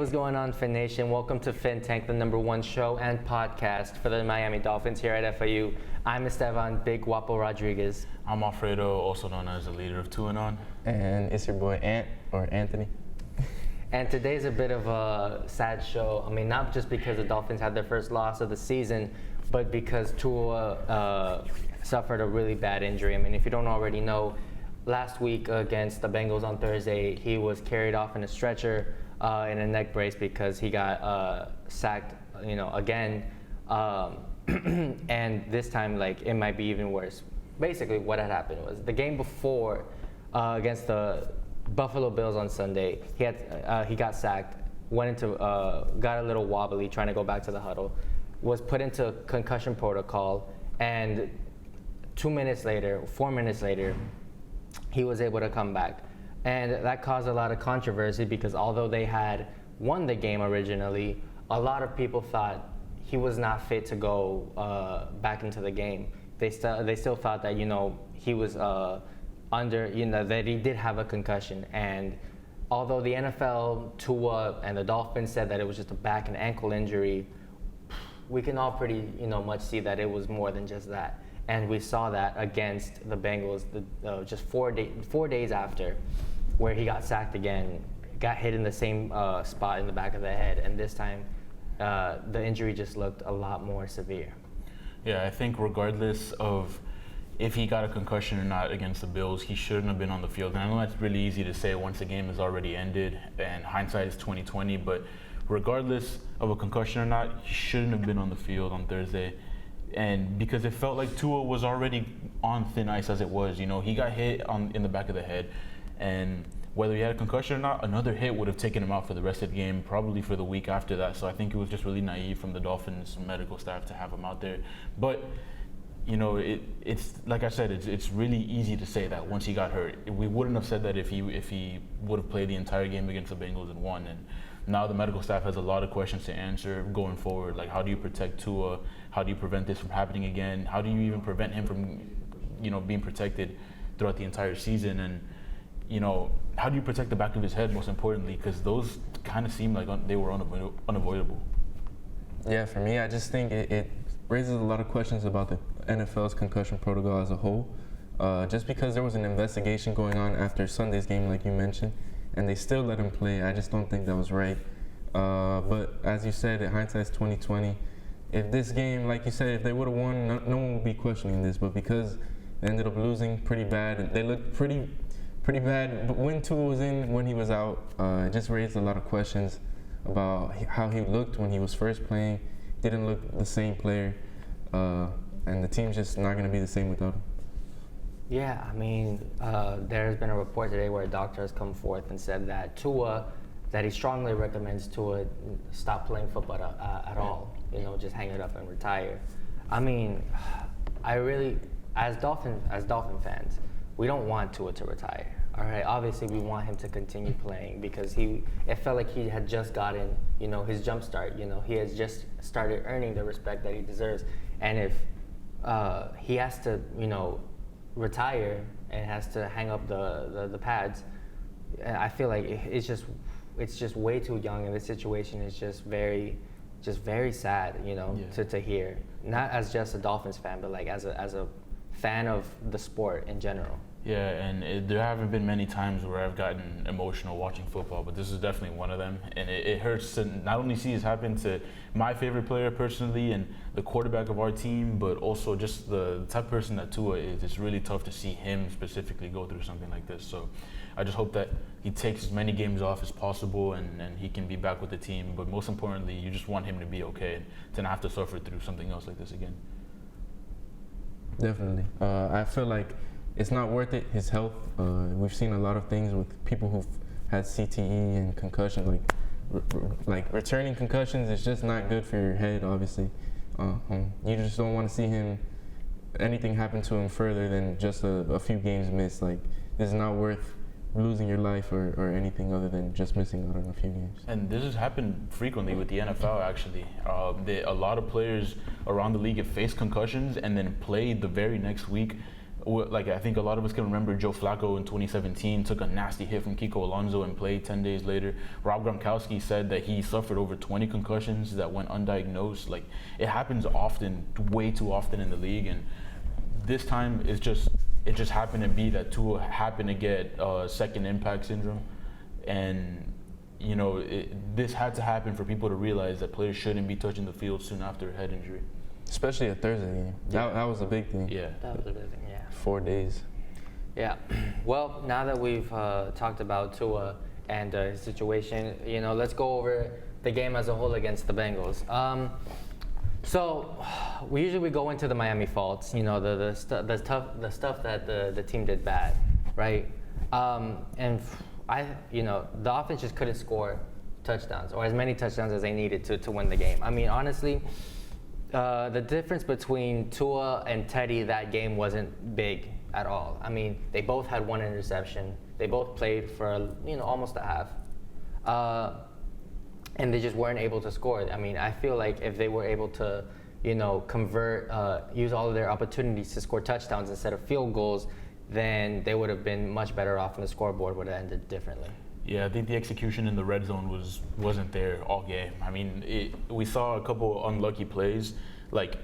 what's going on, Phin Nation? Welcome to Phin Tank, the #1 show and podcast for the Miami Dolphins here at FIU. I'm Esteban Big Guapo Rodriguez. I'm Alfredo, also known as the leader of 2 and On. And it's your boy Ant, or Anthony. And today's a bit of a sad show. I mean, not just because the Dolphins had their first loss of the season, but because Tua suffered a really bad injury. I mean, if you don't already know, last week against the Bengals on Thursday, he was carried off in a stretcher in a neck brace because he got sacked, again. And this time, it might be even worse. Basically, what had happened was the game before against the Buffalo Bills on Sunday, he got sacked, got a little wobbly trying to go back to the huddle, was put into concussion protocol, and 4 minutes later, he was able to come back. And that caused a lot of controversy because although they had won the game originally, a lot of people thought he was not fit to go back into the game. They still thought that, he was that he did have a concussion. And although the NFL, Tua, and the Dolphins said that it was just a back and ankle injury, we can all pretty, much see that it was more than just that. And we saw that against the Bengals just 4 days after, where he got sacked again, got hit in the same spot in the back of the head, and this time the injury just looked a lot more severe. Yeah, I think regardless of if he got a concussion or not against the Bills, he shouldn't have been on the field. And I know that's really easy to say once the game has already ended, and hindsight is 20/20. But regardless of a concussion or not, he shouldn't have been on the field on Thursday. And because it felt like Tua was already on thin ice as it was, he got hit in the back of the head, and whether he had a concussion or not, another hit would have taken him out for the rest of the game, probably for the week after that. So I think it was just really naive from the Dolphins medical staff to have him out there. But it's like I said, it's really easy to say that once he got hurt. We wouldn't have said that if he would have played the entire game against the Bengals and won. And now the medical staff has a lot of questions to answer going forward. Like, how do you protect Tua? How do you prevent this from happening again? How do you even prevent him from, being protected throughout the entire season? And, how do you protect the back of his head, most importantly? Because those kind of seem like they were unavoidable. Yeah, for me, I just think it raises a lot of questions about the NFL's concussion protocol as a whole. Just because there was an investigation going on after Sunday's game, like you mentioned, and they still let him play, I just don't think that was right. But as you said, hindsight's 20/20. If this game, like you said, if they would have won, no one would be questioning this. But because they ended up losing pretty bad, and they looked pretty bad. But when Tua was in, when he was out, it just raised a lot of questions about how he looked when he was first playing. Didn't look the same player, and the team's just not going to be the same without him. Yeah, I mean, there's been a report today where a doctor has come forth and said that he strongly recommends Tua stop playing football at all. Just hang it up and retire. I mean, I really, as Dolphin fans, we don't want Tua to retire. All right, obviously we want him to continue playing because it felt like he had just gotten, his jump start. He has just started earning the respect that he deserves. And if he has to, retire and has to hang up the pads, I feel like it's just way too young, and the situation is just very sad, to hear. Not as just a Dolphins fan, but as a fan of the sport in general. Yeah, and there haven't been many times where I've gotten emotional watching football, but this is definitely one of them. And it hurts to not only see this happen to my favorite player personally and the quarterback of our team, but also just the type of person that Tua is. It's really tough to see him specifically go through something like this. So I just hope that he takes as many games off as possible and he can be back with the team. But most importantly, you just want him to be okay and to not have to suffer through something else like this again. Definitely. I feel like it's not worth it, his health. We've seen a lot of things with people who've had CTE and concussion, like returning concussions is just not good for your head, obviously. You just don't want to see anything happen to him further than just a few games missed. Like, this is not worth losing your life or anything other than just missing out on a few games. And this has happened frequently with the NFL, actually. A lot of players around the league have faced concussions and then played the very next week like I think a lot of us can remember Joe Flacco in 2017 took a nasty hit from Kiko Alonso and played 10 days later. Rob Gronkowski said that he suffered over 20 concussions that went undiagnosed. Like, it happens often, way too often in the league, and this time it just happened to be that Tua happened to get second impact syndrome, and you know, this had to happen for people to realize that players shouldn't be touching the field soon after a head injury. Especially a Thursday game. That was a big thing. Yeah. That was a big thing, yeah. 4 days. Yeah. Well, now that we've talked about Tua and his situation, you know, let's go over the game as a whole against the Bengals. So we usually go into the Miami faults, you know, the stuff that the team did bad, right? And the offense just couldn't score touchdowns or as many touchdowns as they needed to win the game. I mean, honestly, the difference between Tua and Teddy that game wasn't big at all. I mean, they both had one interception. They both played for, almost a half. And they just weren't able to score. I mean, I feel like if they were able to, convert, use all of their opportunities to score touchdowns instead of field goals, then they would have been much better off, and the scoreboard would have ended differently. Yeah, I think the execution in the red zone wasn't there all game. I mean, we saw a couple unlucky plays, like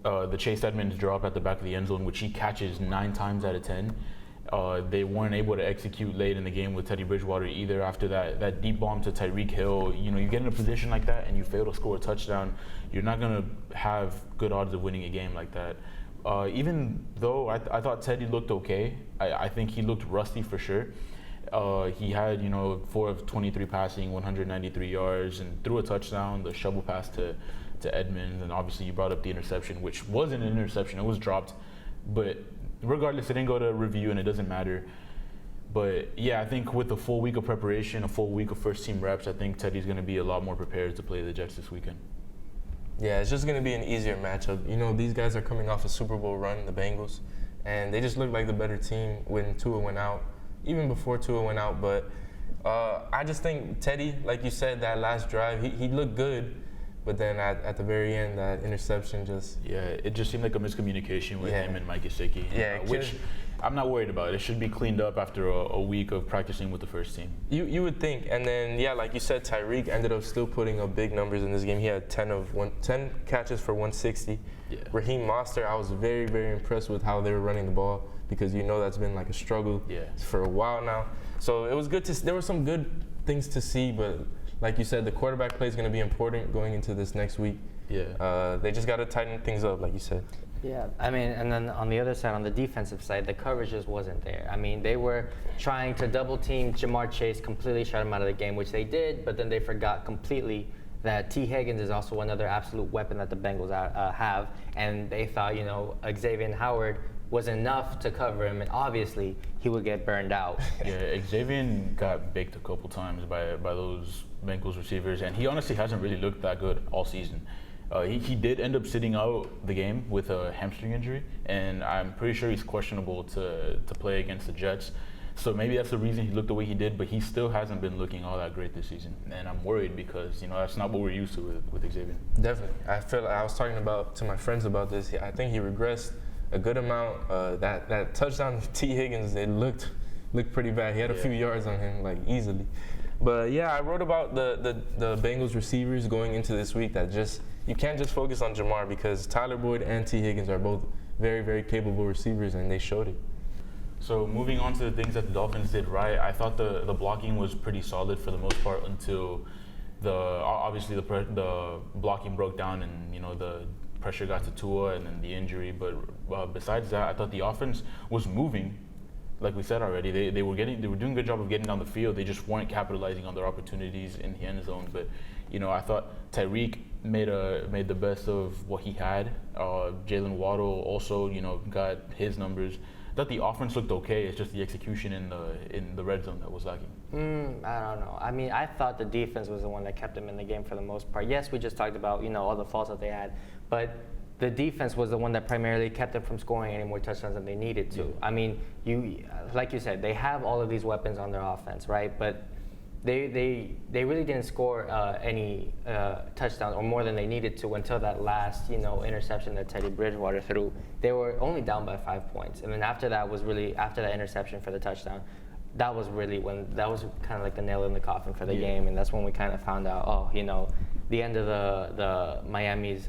the Chase Edmonds drop at the back of the end zone, which he catches 9 times out of 10. They weren't able to execute late in the game with Teddy Bridgewater either. After that deep bomb to Tyreek Hill, you get in a position like that and you fail to score a touchdown, you're not going to have good odds of winning a game like that. Even though I thought Teddy looked okay, I think he looked rusty for sure. He had, 4 of 23 passing, 193 yards, and threw a touchdown, the shovel pass to Edmonds, and obviously you brought up the interception, which wasn't an interception, it was dropped. But regardless, it didn't go to review and it doesn't matter. But yeah, I think with a full week of preparation, a full week of first team reps, I think Teddy's going to be a lot more prepared to play the Jets this weekend. Yeah, it's just going to be an easier matchup. These guys are coming off a Super Bowl run, the Bengals, and they just looked like the better team when Tua went out, even before Tua went out. But I just think Teddy, like you said, that last drive, he looked good. But then at the very end, that interception just... Yeah, it just seemed like a miscommunication with him and Mike Gesicki. Yeah, which I'm not worried about. It should be cleaned up after a week of practicing with the first team. You would think. And then, like you said, Tyreek ended up still putting up big numbers in this game. He had 10 catches for 160. Yeah. Raheem Mostert, I was very, very impressed with how they were running the ball because that's been like a struggle for a while now. So it was good to... There were some good things to see, but... Like you said, the quarterback play is going to be important going into this next week. Yeah. They just got to tighten things up, like you said. Yeah, I mean, and then on the other side, on the defensive side, the coverage just wasn't there. I mean, they were trying to double team Jamar Chase, completely shut him out of the game, which they did, but then they forgot completely that T. Higgins is also another absolute weapon that the Bengals have, and they thought, Xavier Howard was enough to cover him, and obviously he would get burned out. Yeah, Xavier got baked a couple times by those Bengals receivers, and he honestly hasn't really looked that good all season. He did end up sitting out the game with a hamstring injury, and I'm pretty sure he's questionable to play against the Jets. So maybe that's the reason he looked the way he did, but he still hasn't been looking all that great this season. And I'm worried because, that's not what we're used to with Xavier. Definitely. I feel like I was talking to my friends about this. I think he regressed a good amount. That touchdown to T. Higgins, it looked pretty bad. He had a few yards on him, like, easily. But yeah, I wrote about the Bengals receivers going into this week that you can't just focus on Jamar because Tyler Boyd and T. Higgins are both very, very capable receivers, and they showed it. So moving on to the things that the Dolphins did right, I thought the blocking was pretty solid for the most part until the blocking broke down and the pressure got to Tua and then the injury. But besides that, I thought the offense was moving. Like we said already, they were doing a good job of getting down the field. They just weren't capitalizing on their opportunities in the end zone. But I thought Tyreek made the best of what he had. Jalen Waddle also got his numbers. I thought the offense looked okay. It's just the execution in the red zone that was lacking. I don't know. I mean, I thought the defense was the one that kept them in the game for the most part. Yes, we just talked about all the faults that they had, but the defense was the one that primarily kept them from scoring any more touchdowns than they needed to. I mean, like you said, they have all of these weapons on their offense, right? But they really didn't score any touchdowns or more than they needed to until that last interception that Teddy Bridgewater threw. They were only down by 5 points, and then after that interception for the touchdown, that was kind of like the nail in the coffin for the game, and that's when we kind of found out, the end of the Miami's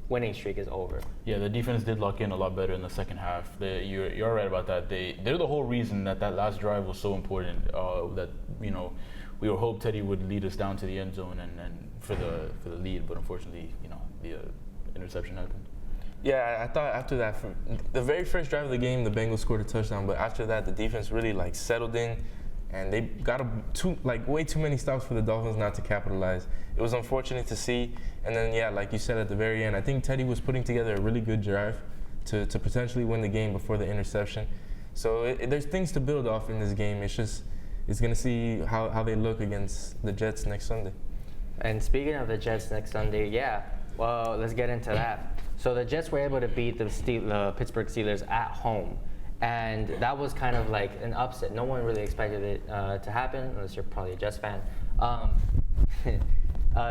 winning streak is over. Yeah, the defense did lock in a lot better in the second half. You're right about that. They're the whole reason that last drive was so important. That we were hoped Teddy would lead us down to the end zone and for the lead, but unfortunately, the interception happened. Yeah, I thought after that, the very first drive of the game, the Bengals scored a touchdown, but after that, the defense really settled in, and they got way too many stops for the Dolphins not to capitalize. It was unfortunate to see, and then like you said at the very end, I think Teddy was putting together a really good drive to potentially win the game before the interception. So there's things to build off in this game. It's going to see how they look against the Jets next Sunday. And speaking of the Jets next Sunday, well, let's get into that. So the Jets were able to beat the Pittsburgh Steelers at home, and that was kind of like an upset. No one really expected it to happen, unless you're probably a Jets fan.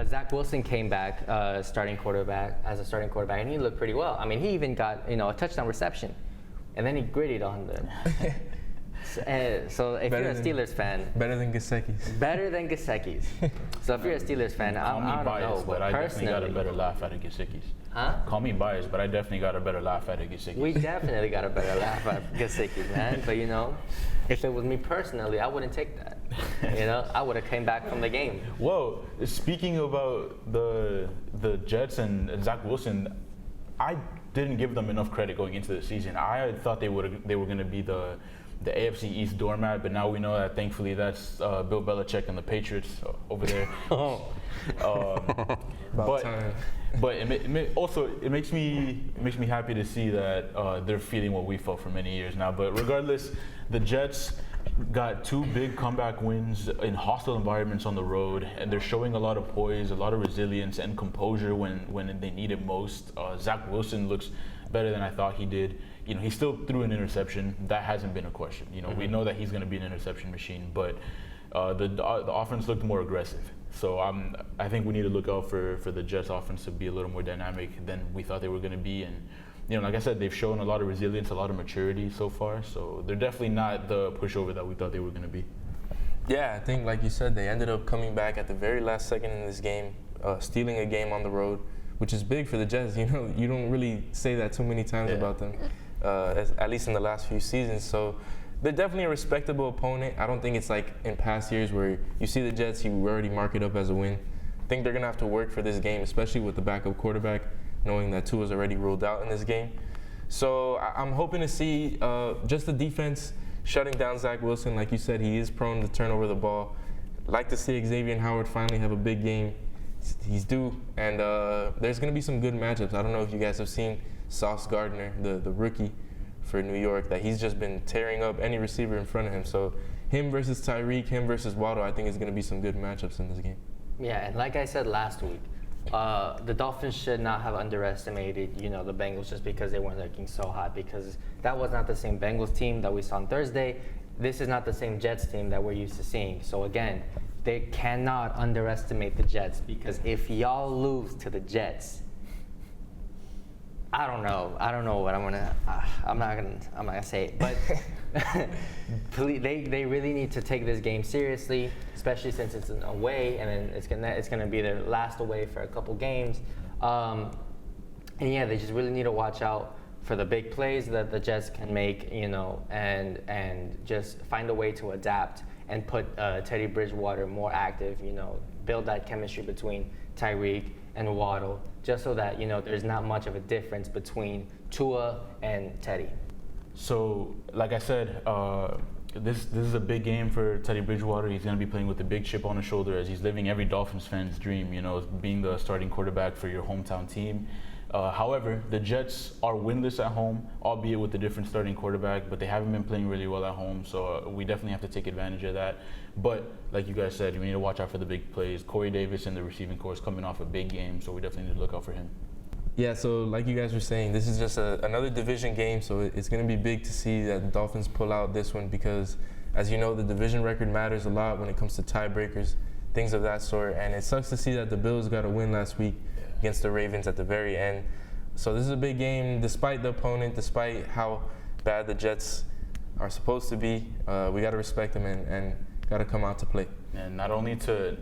Zach Wilson came back as a starting quarterback, and he looked pretty well. I mean, he even got a touchdown reception, and then he gritted on the. So if you're a Steelers fan, better than Gesicki's. Better than Gesicki's. So if you're a Steelers fan, I don't know, but I definitely got a better laugh out of Gesicki's. Huh? Call me biased, but I definitely got a better laugh out of Gesicki's. We definitely got a better laugh out of Gesicki's, man. But if it was me personally, I wouldn't take that. I would have came back from the game. Whoa! Speaking about the Jets and Zach Wilson, I didn't give them enough credit going into the season. I thought they were going to be the AFC East doormat, but now we know that thankfully that's Bill Belichick and the Patriots over there. But it makes me happy to see that they're feeling what we felt for many years now. But regardless, the Jets got 2 big comeback wins in hostile environments on the road, and they're showing a lot of poise, a lot of resilience, and composure when they need it most. Zach Wilson looks better than I thought he did. He still threw an interception. That hasn't been a question. We know that he's going to be an interception machine, but the offense looked more aggressive. So I think we need to look out for the Jets offense to be a little more dynamic than we thought they were going to be. And like I said, they've shown a lot of resilience, a lot of maturity so far. So they're definitely not the pushover that we thought they were going to be. Yeah, I think like you said, they ended up coming back at the very last second in this game, stealing a game on the road, which is big for the Jets. You don't really say that too many times about them, at least in the last few seasons. So they're definitely a respectable opponent. I don't think it's like in past years where you see the Jets, you already mark it up as a win. I think they're going to have to work for this game, especially with the backup quarterback, knowing that Tua's already ruled out in this game. So I'm hoping to see just the defense shutting down Zach Wilson. Like you said, he is prone to turn over the ball. Like to see Xavier Howard finally have a big game. He's due, and there's going to be some good matchups. I don't know if you guys have seen Sauce Gardner, the rookie for New York, that he's just been tearing up any receiver in front of him. So him versus Tyreek, him versus Waddle, I think is going to be some good matchups in this game. Yeah, and like I said last week, the Dolphins should not have underestimated, the Bengals just because they weren't looking so hot, because that was not the same Bengals team that we saw on Thursday. This is not the same Jets team that we're used to seeing. So again, they cannot underestimate the Jets, because if y'all lose to the Jets, I don't know what I'm not gonna say it, but they really need to take this game seriously, especially since it's an away, and then it's gonna be their last away for a couple games, and they just really need to watch out for the big plays that the Jets can make, and just find a way to adapt and put Teddy Bridgewater more active, build that chemistry between Tyreek and Waddle, just so that there's not much of a difference between Tua and Teddy. So, like I said, this is a big game for Teddy Bridgewater. He's going to be playing with a big chip on his shoulder, as he's living every Dolphins fan's dream, being the starting quarterback for your hometown team. However, the Jets are winless at home, albeit with a different starting quarterback, but they haven't been playing really well at home, so we definitely have to take advantage of that. But like you guys said, we need to watch out for the big plays. Corey Davis in the receiving corps is coming off a big game, so we definitely need to look out for him. Yeah, so like you guys were saying, this is just another division game, so it's going to be big to see that the Dolphins pull out this one, because As you know, the division record matters a lot when it comes to tiebreakers, things of that sort. And it sucks to see that the Bills got a win last week against the Ravens at the very end. So this is a big game, despite the opponent, despite how bad the Jets are supposed to be. We got to respect them and got to come out to play. And not only to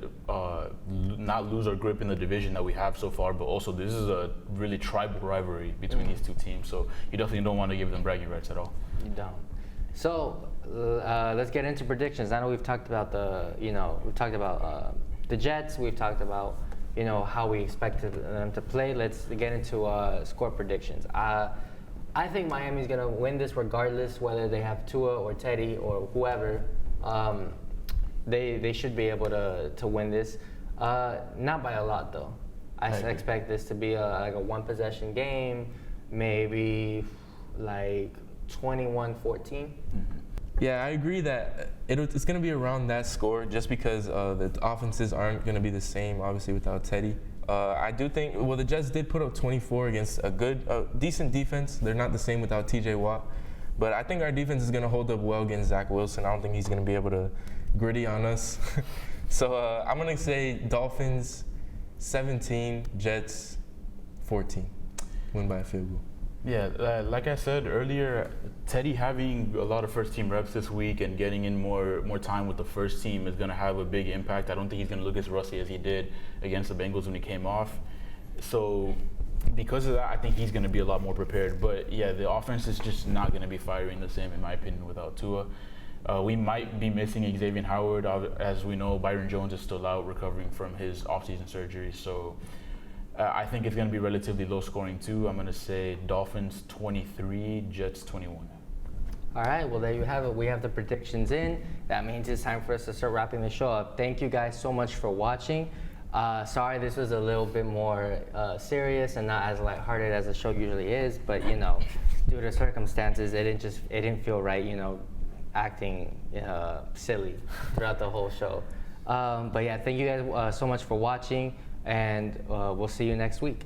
not lose our grip in the division that we have so far, but also this is a really tribal rivalry between these two teams. So you definitely don't want to give them bragging rights at all. You don't. So let's get into predictions. I know we've talked about the Jets. We've talked about how we expected them to play. Let's get into score predictions. I think Miami's gonna win this regardless whether they have Tua or Teddy or whoever. They should be able to win this. Not by a lot though. I expect this to be like a one possession game, maybe like 21-14. Yeah, I agree that it's going to be around that score just because the offenses aren't going to be the same, obviously, without Teddy. I do think, the Jets did put up 24 against a decent defense. They're not the same without TJ Watt. But I think our defense is going to hold up well against Zach Wilson. I don't think he's going to be able to gritty on us. So I'm going to say Dolphins 17, Jets 14. Win by a field goal. Yeah, like I said earlier, Teddy having a lot of first-team reps this week and getting in more time with the first team is going to have a big impact. I don't think he's going to look as rusty as he did against the Bengals when he came off. So because of that, I think he's going to be a lot more prepared. But yeah, the offense is just not going to be firing the same, in my opinion, without Tua. We might be missing Xavier Howard. As we know, Byron Jones is still out recovering from his offseason surgery. So I think it's going to be relatively low scoring too. I'm going to say Dolphins 23, Jets 21. All right, well, there you have it. We have the predictions in. That means it's time for us to start wrapping the show up. Thank you guys so much for watching. Sorry this was a little bit more serious and not as lighthearted as the show usually is, but due to circumstances, it didn't feel right, acting silly throughout the whole show. But yeah, thank you guys so much for watching, and we'll see you next week.